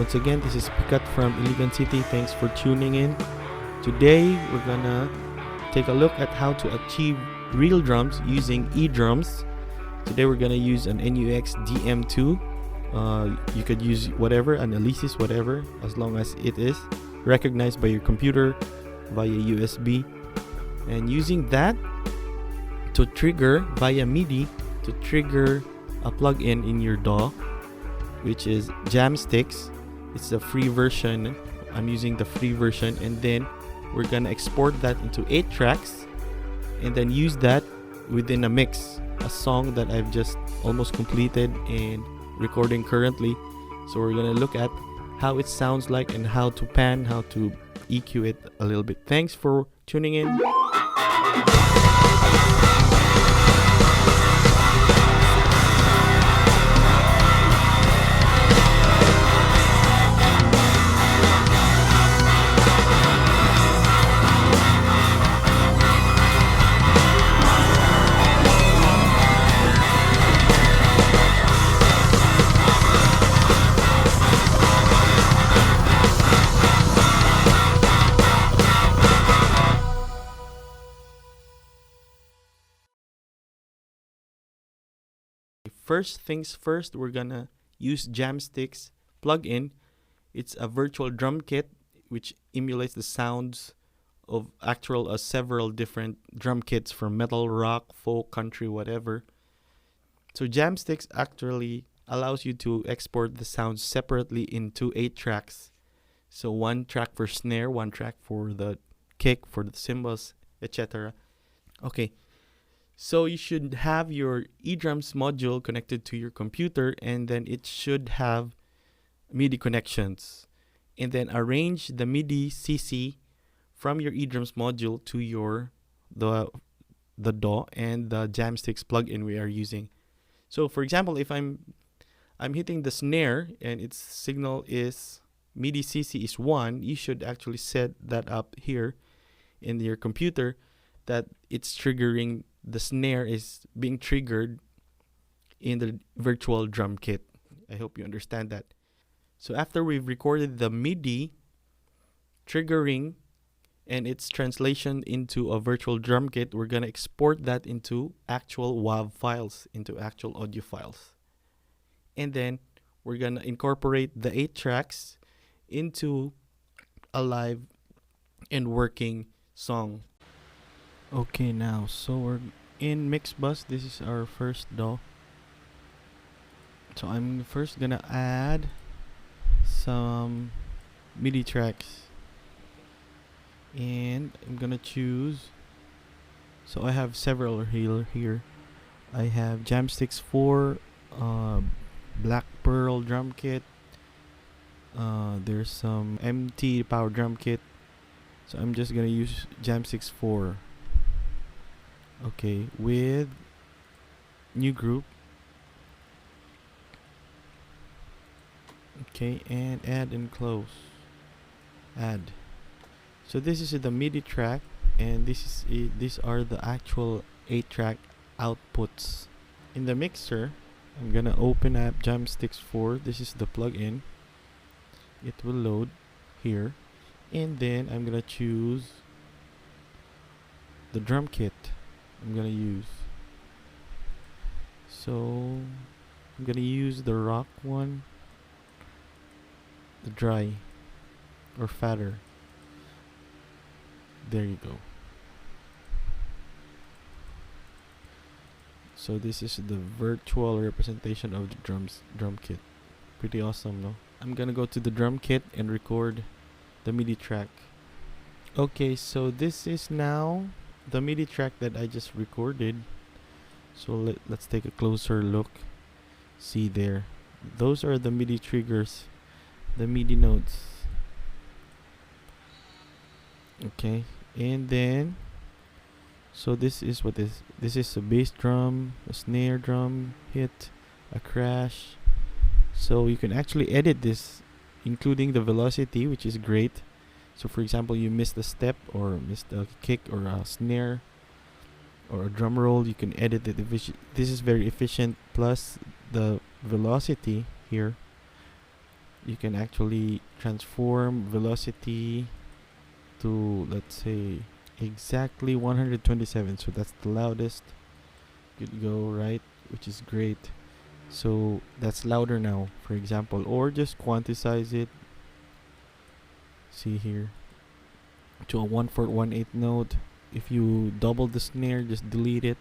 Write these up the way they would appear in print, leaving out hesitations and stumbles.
Once again, this is Pikat from Iligan City. Thanks for tuning in. Today, we're gonna take a look at how to achieve real drums using EDRUMS. Today, we're gonna use an NUX DM2. You could use whatever, an Alesis, whatever, as long as it is recognized by your computer via USB. And using that to trigger via MIDI to trigger a plugin in your DAW, which is Jamsticks. It's the free version. I'm using the free version, and then we're gonna export that into 8 tracks and then use that within a mix, a song that I've just almost completed and recording currently. So we're gonna look at how it sounds like and how to pan, how to EQ it a little bit. Thanks for tuning in. First things first, we're gonna use Jamsticks plugin. It's a virtual drum kit which emulates the sounds of actual several different drum kits from metal, rock, folk, country, whatever. So Jamsticks actually allows you to export the sounds separately into 8 tracks. So 1 track for snare, 1 track for the kick, for the cymbals, etc. Okay. So you should have your EDRUMS module connected to your computer, and then it should have MIDI connections. And then arrange the MIDI CC from your EDRUMS module to your the DAW and the Jamsticks plugin we are using. So for example, if I'm hitting the snare and its signal is MIDI CC is 1, you should actually set that up here in your computer that it's triggering. The snare is being triggered in the virtual drum kit. I hope you understand that. So after we've recorded the MIDI triggering and its translation into a virtual drum kit, we're going to export that into actual WAV files, into actual audio files. And then we're going to incorporate the 8 tracks into a live and working song. Okay, now, so we're in mix bus. This is our first DAW. So I'm first gonna add some MIDI tracks, and I'm gonna choose. So I have several here. I have Jamsticks 4, Black Pearl drum kit. There's some MT power drum kit. So I'm just gonna use Jamsticks 4. Okay, with new group. Okay, and add and close. Add. So this is the MIDI track, and these are the actual 8-track outputs. In the mixer, I'm gonna open up Jamsticks 4. This is the plugin. It will load here, and then I'm gonna choose the drum kit I'm gonna use. So I'm gonna use the rock one, the dry or fatter. There you go. So this is the virtual representation of the drum kit. Pretty awesome, no? I'm gonna go to the drum kit and record the MIDI track. Okay, so this is now the MIDI track that I just recorded. So let's take a closer look. See there, those are the MIDI triggers, the MIDI notes. Okay, and then so this is what this is a bass drum, a snare drum hit, a crash. So you can actually edit this, including the velocity, which is great. So for example, you missed a step or missed a kick or a snare or a drum roll, you can edit it. This is very efficient. Plus the velocity here you can actually transform velocity to, let's say, exactly 127. So that's the loudest could go, right? Which is great. So that's louder now, for example, or just quantize it. See here, to a 1/4/1/8 note. If you double the snare, just delete it,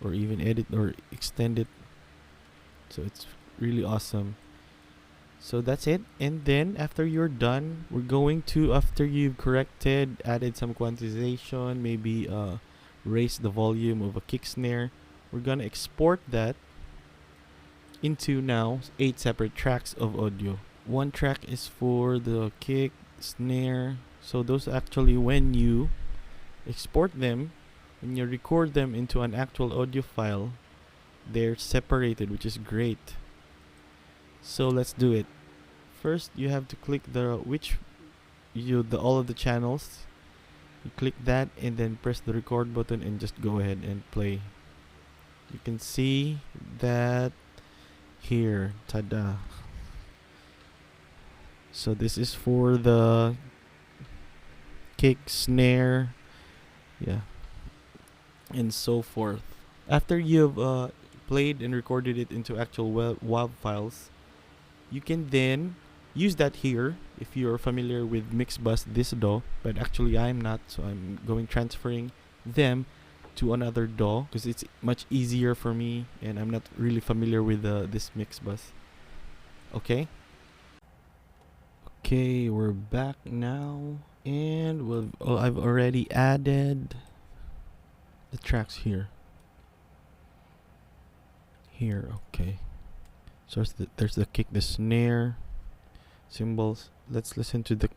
or even edit or extend it. So it's really awesome. So that's it. And then after you're done, we're going to, after you've corrected, added some quantization, maybe raise the volume of a kick snare, we're gonna export that into now 8 separate tracks of audio. One track is for the kick, snare. So those actually, when you export them, when you record them into an actual audio file, they're separated, which is great. So let's do it. First, you have to click the all of the channels. You click that and then press the record button and just go ahead and play. You can see that here, tada. So this is for the kick, snare, yeah, and so forth. After you've played and recorded it into actual WAV files, you can then use that here if you're familiar with Mixbus DO, but actually I'm not, so I'm going transferring them to another DAW because it's much easier for me and I'm not really familiar with this Mixbus. Okay, we're back now, and I've already added the tracks here. Okay. So there's the kick, the snare, cymbals. Let's listen to the.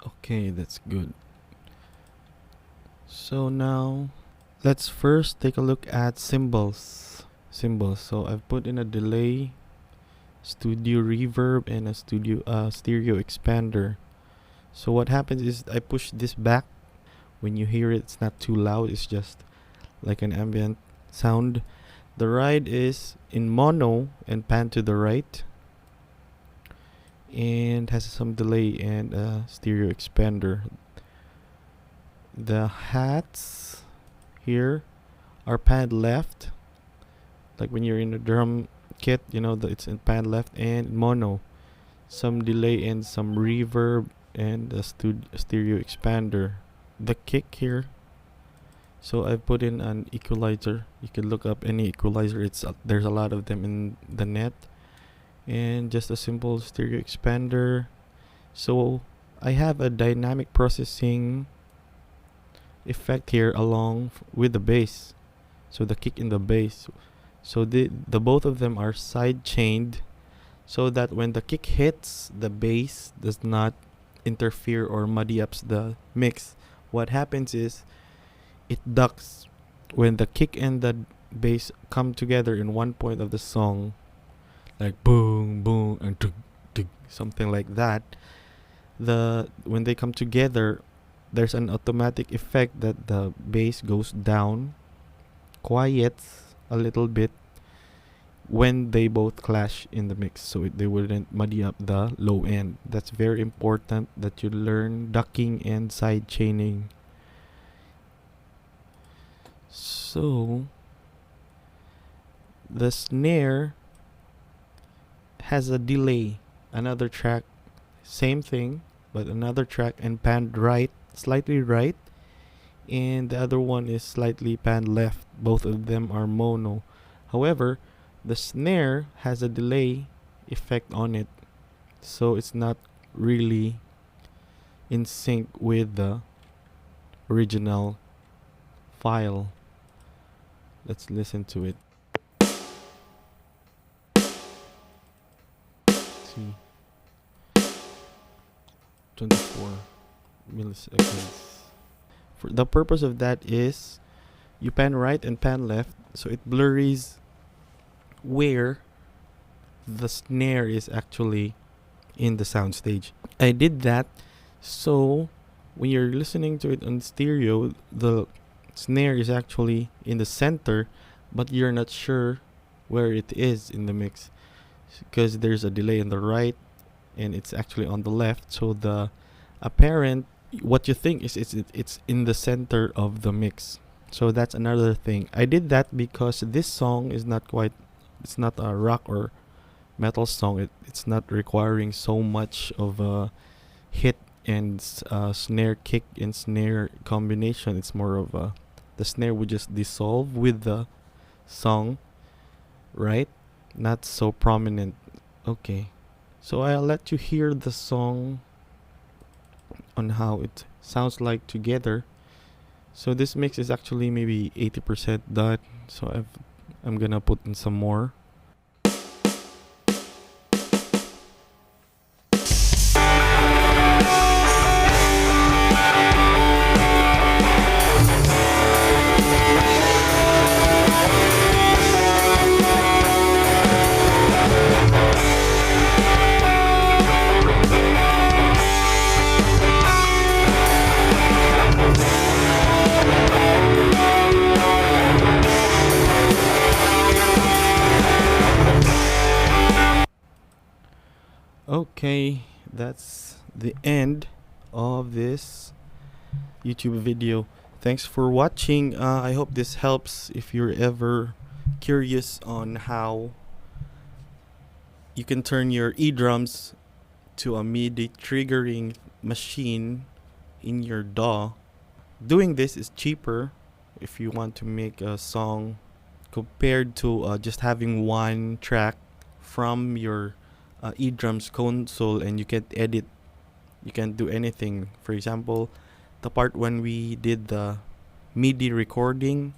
Okay, that's good. So now let's first take a look at cymbals. So I've put in a delay, studio reverb, and a stereo expander. So what happens is I push this back. When you hear it, it's not too loud, it's just like an ambient sound. The ride is in mono and pan to the right, and has some delay and a stereo expander. The hats here are panned left, like when you're in a drum kit, it's in pan left, and mono, some delay and some reverb, and a stereo expander. The kick here, so I've put in an equalizer. You can look up any equalizer, there's a lot of them in the net, and just a simple stereo expander. So I have a dynamic processing effect here along with the bass, so the kick in the bass. So the both of them are side chained, so that when the kick hits, the bass does not interfere or muddy up the mix. What happens is it ducks when the kick and the bass come together in one point of the song, like boom boom and tuk, tuk, something like that. When they come together, there's an automatic effect that the bass goes down, quiets a little bit when they both clash in the mix, so they wouldn't muddy up the low end. That's very important that you learn ducking and side chaining. So the snare has a delay, another track, same thing, but another track and panned right, slightly right, and the other one is slightly panned left. Both of them are mono. However, the snare has a delay effect on it, so it's not really in sync with the original file. Let's listen to it. Let's see. 24 milliseconds. For the purpose of that is you pan right and pan left, so it blurs where the snare is actually in the soundstage. I did that so when you're listening to it on stereo, the snare is actually in the center, but you're not sure where it is in the mix because there's a delay on the right and it's actually on the left. So the apparent what you think is it's in the center of the mix. So that's another thing. I did that because this song is not quite, it's not a rock or metal song. It's not requiring so much of a hit and snare kick and snare combination. It's more of a, the snare would just dissolve with the song, right? Not so prominent. Okay, so I'll let you hear the song on how it sounds like together. So this mix is actually maybe 80% done. So I'm gonna put in some more. Okay, that's the end of this YouTube video. Thanks for watching. I hope this helps if you're ever curious on how you can turn your EDRUMS to a MIDI triggering machine in your DAW. Doing this is cheaper if you want to make a song compared to just having one track from your EDRUMS console, and you can edit, you can do anything. For example, the part when we did the MIDI recording,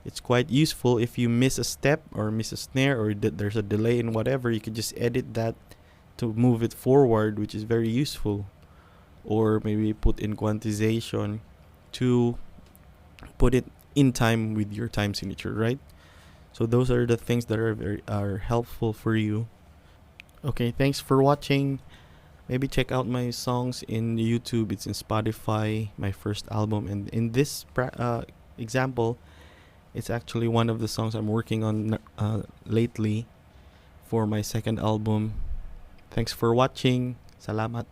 it's quite useful. If you miss a step or miss a snare or there's a delay in whatever, you can just edit that to move it forward, which is very useful. Or maybe put in quantization to put it in time with your time signature, right? So those are the things that are helpful for you. Okay, thanks for watching. Maybe check out my songs in YouTube. It's in Spotify, my first album. And in this example, it's actually one of the songs I'm working on lately for my second album. Thanks for watching. Salamat.